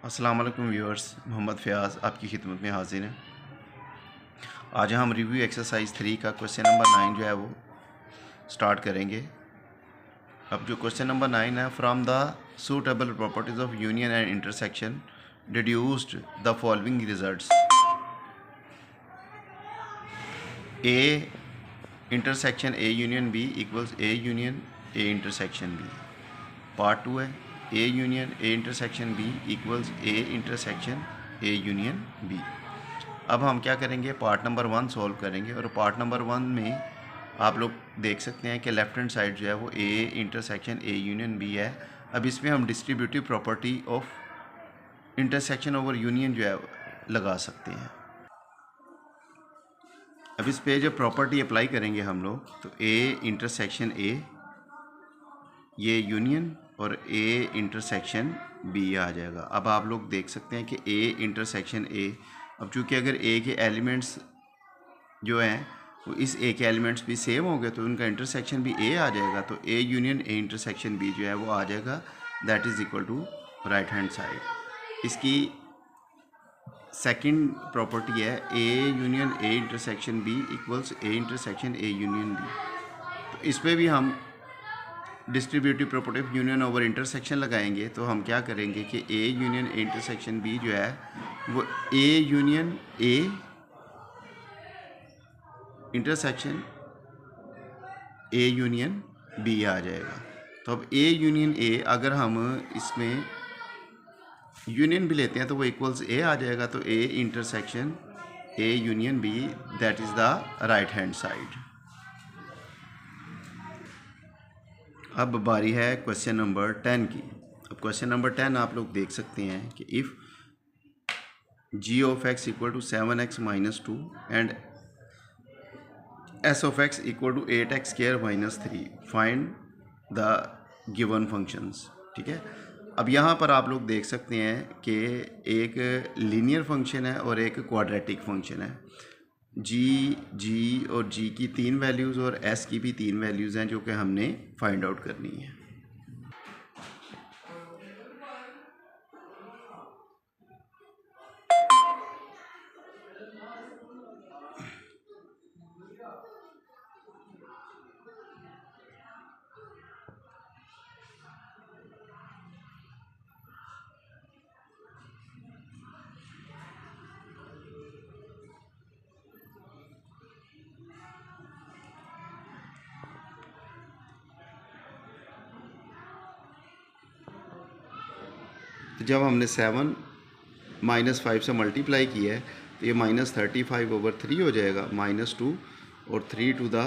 अस्सलाम वालेकुम व्यूअर्स, मोहम्मद फ़याज़ आपकी खिदमत में हाजिर हैं। आज हम रिव्यू एक्सरसाइज 3 का क्वेश्चन नंबर 9 जो है वो स्टार्ट करेंगे। अब जो क्वेश्चन नंबर 9 है, from the suitable properties of union and intersection deduced the following results. A intersection A union B equals A union A intersection B. Part 2 है, A union A intersection B equals A intersection A union B. अब हम क्या करेंगे, part number 1 solve करेंगे। और part number 1 में आप लोग देख सकते हैं कि लेफ़्ट हैंड साइड जो है वो A intersection A union B है। अब इसमें हम distributive property of intersection over union जो है लगा सकते हैं। अब इस पे जो प्रॉपर्टी अप्लाई करेंगे हम लोग, तो ए इंटरसेक्शन ए ये यूनियन और ए इंटरसेक्शन बी आ जाएगा। अब आप लोग देख सकते हैं कि ए इंटरसेक्शन ए, अब चूँकि अगर ए के एलिमेंट्स जो हैं वो इस ए के एलिमेंट्स भी सेम हो गए तो उनका इंटरसेक्शन भी ए आ जाएगा। तो A union A intersection B जो है वो आ जाएगा, that is equal to right hand side. इसकी सेकंड प्रॉपर्टी है A union A intersection B equals A intersection A union B. तो इस पर भी हम distributive property of union over intersection लगाएंगे। तो हम क्या करेंगे कि A union A intersection B जो है वो A union A intersection A union B आ जाएगा। तो अब ए यूनियन ए अगर हम इसमें यूनियन भी लेते हैं तो वो इक्वल्स ए आ जाएगा। तो A intersection A union B, that is the right hand side. अब बारी है क्वेश्चन नंबर 10 की। अब क्वेश्चन नंबर 10 आप लोग देख सकते हैं कि if G of X equal to 7x minus 2 and S of X equal to 8x square minus 3, find the given functions. ठीक है, अब यहाँ पर आप लोग देख सकते हैं कि एक लीनियर फंक्शन है और एक क्वाड्रेटिक फंक्शन है। जी और जी की 3 वैल्यूज़ और एस की भी 3 वैल्यूज़ हैं जो कि हमने फाइंड आउट करनी है। तो जब हमने 7 माइनस 5 से मल्टीप्लाई किया है तो ये -35/3 हो जाएगा, -2 और 3 टू द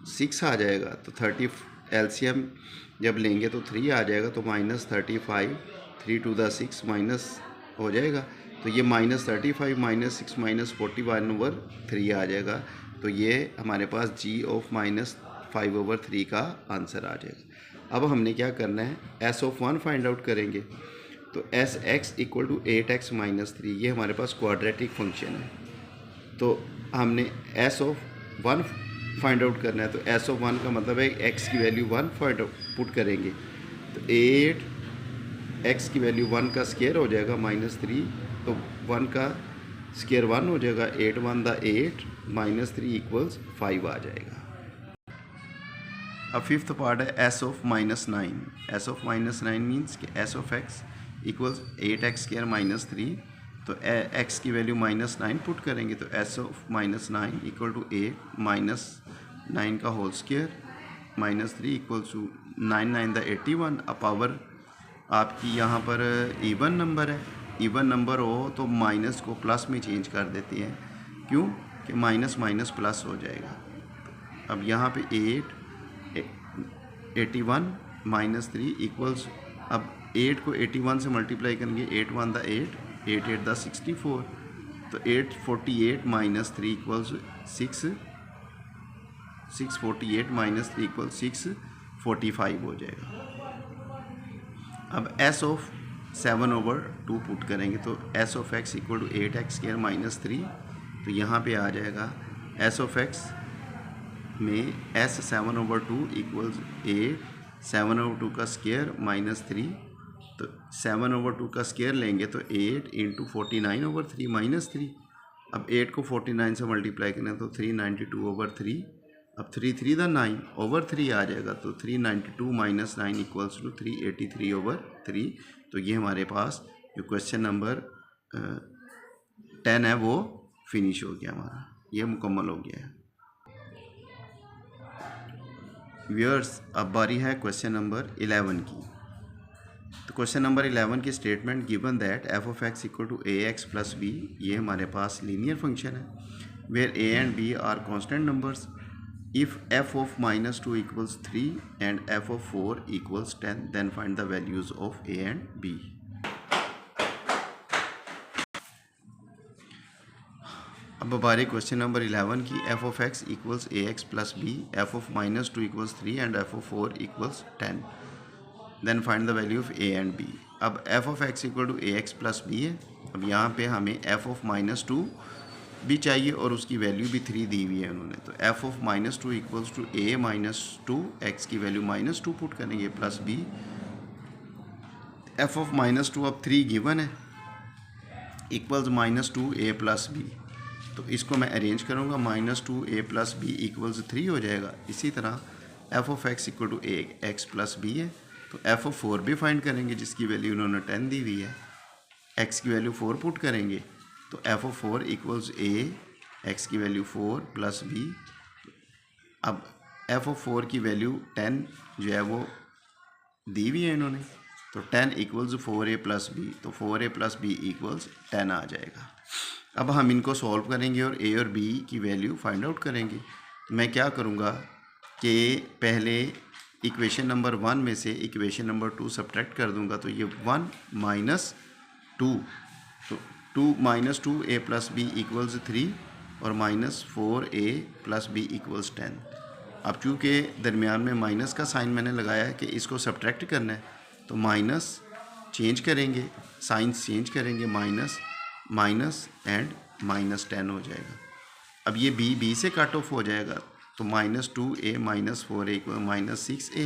6 आ जाएगा। तो 30 एलसीएम जब लेंगे तो 3 आ जाएगा। तो -35 3 टू द 6 माइनस हो जाएगा। तो ये -35 -6 -41/3 आ जाएगा। तो ये हमारे पास जी ऑफ -5/3 का आंसर आ जाएगा। अब हमने क्या करना है, एस ऑफ 1 फाइंड आउट करेंगे। तो S X equal to 8x minus 3, ये हमारे पास क्वाड्रेटिक फंक्शन है। तो हमने एस ऑफ 1 फाइंड आउट करना है। तो एस ऑफ 1 का मतलब है x की वैल्यू 1 फाइंड पुट करेंगे। तो 8x की वैल्यू 1 का स्क्वायर हो जाएगा -3, तो 1 का स्क्वायर 1 हो जाएगा। 8 1 द 8 -3 इक्वल्स 5 आ जाएगा। अब फिफ्थ पार्ट है S of -9। S of -9 means कि S of X equals 8x square minus 3। तो x की वैल्यू -9 पुट करेंगे। तो S of -9 equal to 8 minus 9 का whole square minus 3 equals to 9 9 the 81। अब पावर आपकी यहाँ पर इवन नंबर है, इवन नंबर हो तो माइनस को प्लस में चेंज कर देती है। क्यों कि माइनस माइनस प्लस हो जाएगा। अब यहाँ पे 81 माइनस 3 इक्वल्स, अब 8 को 81 से मल्टीप्लाई करेंगे। 8 1 द 8 8 8 द 64। तो 848 माइनस 3 इक्वल्स 6 648 माइनस 3 इक्वल 645 हो जाएगा। अब एस ऑफ 7/2 पुट करेंगे। तो S of X equal to 8x square minus 3। तो यहाँ पे आ जाएगा एस ऑफ एक्स में s 7/2 इक्वल्स 8 7/2 का स्क्वायर -3। तो 7/2 का स्केयर लेंगे तो 8 इंटू 49/3 -3। अब 8 को 49 से मल्टीप्लाई करें तो 392/3। अब 3 3 दा 9/3 आ जाएगा, तो 392 - 9 इक्वल्स टू 383/3। तो ये हमारे पास जो क्वेश्चन नंबर 10 है वो फिनिश हो गया, हमारा ये मुकम्मल हो गया है। व्यूअर्स, अब बारी है क्वेश्चन नंबर 11 की। तो क्वेश्चन नंबर 11 की statement given that F of X equal to A X plus B, ये हमारे पास लीनियर फंक्शन है where A and B are constant numbers. If F of -2 equals 3 and F of 4 equals 10 then find the values of A and B. अब बारी question number 11 की। F of X equals A X plus B, F of -2 equals 3 and F of 4 equals 10 then find the value of A and B. अब F of X equal to A X plus B है। अब यहाँ पे हमें F of -2 भी चाहिए और उसकी वैल्यू भी 3 दी हुई है उन्होंने। तो F of -2 equals to A -2, X की वैल्यू -2 पुट करेंगे, प्लस बी। एफ ऑफ -2 अब 3 गिवन है, इक्वल्स -2 ए प्लस बी। तो इसको मैं अरेंज करूँगा, -2 ए प्लस बी इक्वल्स 3 हो जाएगा। इसी तरह F of X equal to A X plus B है। तो एफ ऑफ 4 भी फाइंड करेंगे जिसकी वैल्यू उन्होंने 10 दी हुई है, एक्स की वैल्यू 4 पुट करेंगे। तो F of 4 equals A, x की वैल्यू 4 प्लस बी। अब एफ ऑफ 4 की वैल्यू 10 जो है वो दी हुई है इन्होंने, तो 10 इक्वल्स 4a प्लस बी, तो 4a प्लस बी इक्वल्स 10 आ जाएगा। अब हम इनको सॉल्व करेंगे और a और b की वैल्यू फाइंड आउट करेंगे। तो मैं क्या करूँगा कि पहले इक्वेशन नंबर 1 में से इक्वेशन नंबर 2 सब्ट्रैक्ट कर दूंगा, तो ये 1 - 2, तो 2 - 2a प्लस बी इक्वल्स 3 और -4a प्लस बी इक्वल्स 10। अब चूँकि दरमियान में माइनस का साइन मैंने लगाया है कि इसको सब्ट्रैक्ट करना है, तो माइनस चेंज करेंगे, साइंस चेंज करेंगे, माइनस माइनस एंड -10 हो जाएगा। अब ये b से कट ऑफ हो जाएगा, तो -2a - 4a equal -6a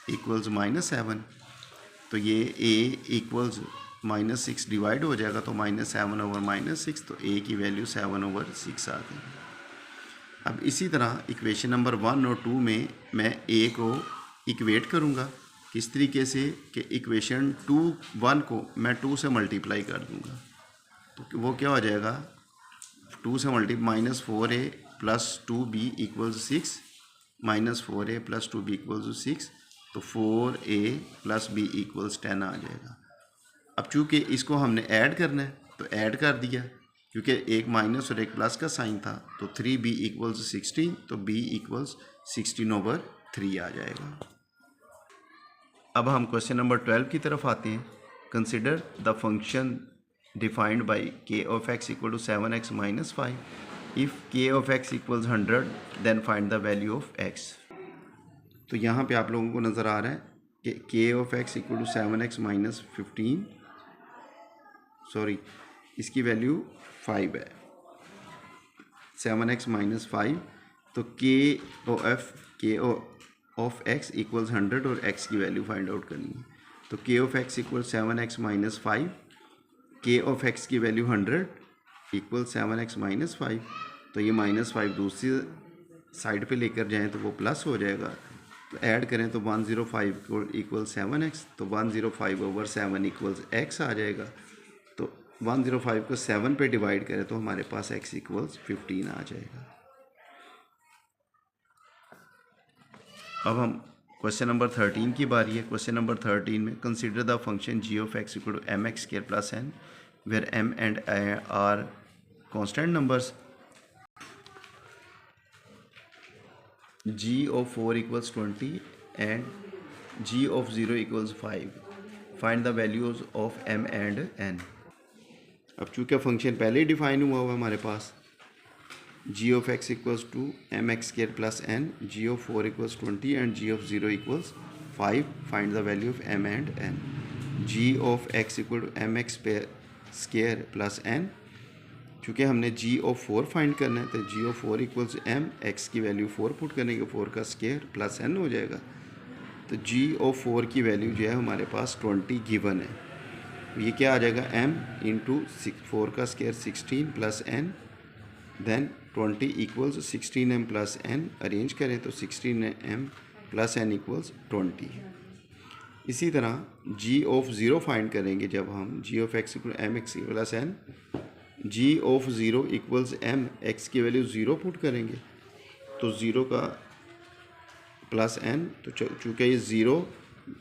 equals -7। तो ये a इक्वल्स -6 डिवाइड हो जाएगा, तो -7/-6, तो a की वैल्यू 7/6 आ गई। अब इसी तरह इक्वेशन नंबर 1 और 2 में मैं a को इक्वेट करूँगा किस तरीके से कि इक्वेशन 1 को मैं 2 से मल्टीप्लाई कर दूँगा, तो वो क्या हो जाएगा, 2 से -4a plus 2b equals 6, -4a plus 2b equals 6, तो 4a प्लस b इक्वल्स 10 आ जाएगा। अब चूँकि इसको हमने ऐड करना है तो ऐड कर दिया, क्योंकि एक माइनस और एक प्लस का साइन था, तो 3b इक्वल्स 16, तो b इक्वल्स 16/3 आ जाएगा। अब हम क्वेश्चन नंबर 12 की तरफ आते हैं। Consider the function defined by k of x equal to 7x - 5। If k of x equals 100 then find the value of x। तो यहाँ पे आप लोगों को नज़र आ रहा है कि k of x equal to 7x - 15, sorry इसकी वैल्यू 5 है, 7x - 5। तो k ऑफ x इक्वल्स 100 और x की वैल्यू फाइंड आउट करनी है। तो k of x equal 7x - 5, k of x की वैल्यू 100 इक्वल 7x - 5। तो ये -5 दूसरी साइड पे लेकर जाएं तो वो प्लस हो जाएगा। तो ऐड करें तो 105 इक्वल 7x, तो 105/7 इक्वल्स x आ जाएगा। तो 105 को 7 पे डिवाइड करें तो हमारे पास x इक्वल्स 15 आ जाएगा। अब हम क्वेश्चन नंबर 13 की बारी है। क्वेश्चन नंबर 13 में consider the function g of x equal to mx² plus n where m and n are constant numbers. g of 4 equals 20 and g of 0 equals 5. Find the values of m and n. अब चूँकि function पहले ही define हुआ हुआ हमारे पास, g of x equals to mx² plus n, g of 4 equals 20 and g of 0 equals 5. Find the value of m and n. g of x equal to mx² plus n, चूँकि हमने g of 4 find करना है तो g of 4 equals m, x की value 4 put करेंगे, 4 का square plus n हो जाएगा। तो g of 4 की वैल्यू जो है हमारे पास 20 गिवन है। ये क्या आ जाएगा m इंटू 4 का square 16 plus n then 20 equals 16m plus n। Arrange करें तो 16m प्लस n इक्वल्स 20। इसी तरह g ऑफ ज़ीरो फाइंड करेंगे जब हम g of x equal M X plus n, g of zero equals m, x की value zero put करेंगे तो ज़ीरो का प्लस n, तो चूँकि ये ज़ीरो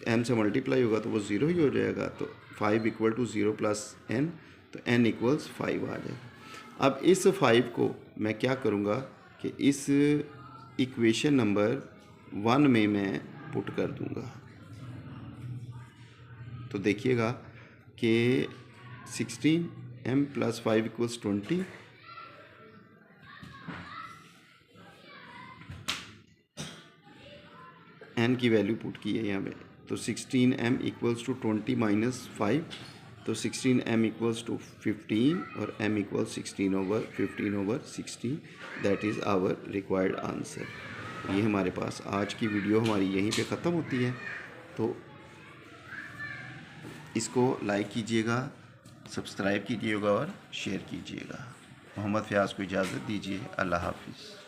m से मल्टीप्लाई होगा तो वो ज़ीरो ही हो जाएगा। तो 5 equal to zero plus n, तो n इक्वल्स 5 आ जाएगा। अब इस 5 को मैं क्या करूँगा कि इस इक्वेशन नंबर 1 में मैं पुट कर दूँगा। तो देखिएगा कि 16m प्लस 5 इक्वल्स 20, n की वैल्यू पुट की है यहाँ पे, तो 16m इक्वल्स टू 20 माइनस 5, तो 16m इक्वल्स टू 15 और m equals 16 over 15 over 16। That is our required answer. ये हमारे पास आज की वीडियो हमारी यहीं पे ख़त्म होती है। तो इसको लाइक कीजिएगा, सब्सक्राइब कीजिएगा और शेयर कीजिएगा। मोहम्मद फ़याज़ को इजाज़त दीजिए। अल्लाह हाफिज़।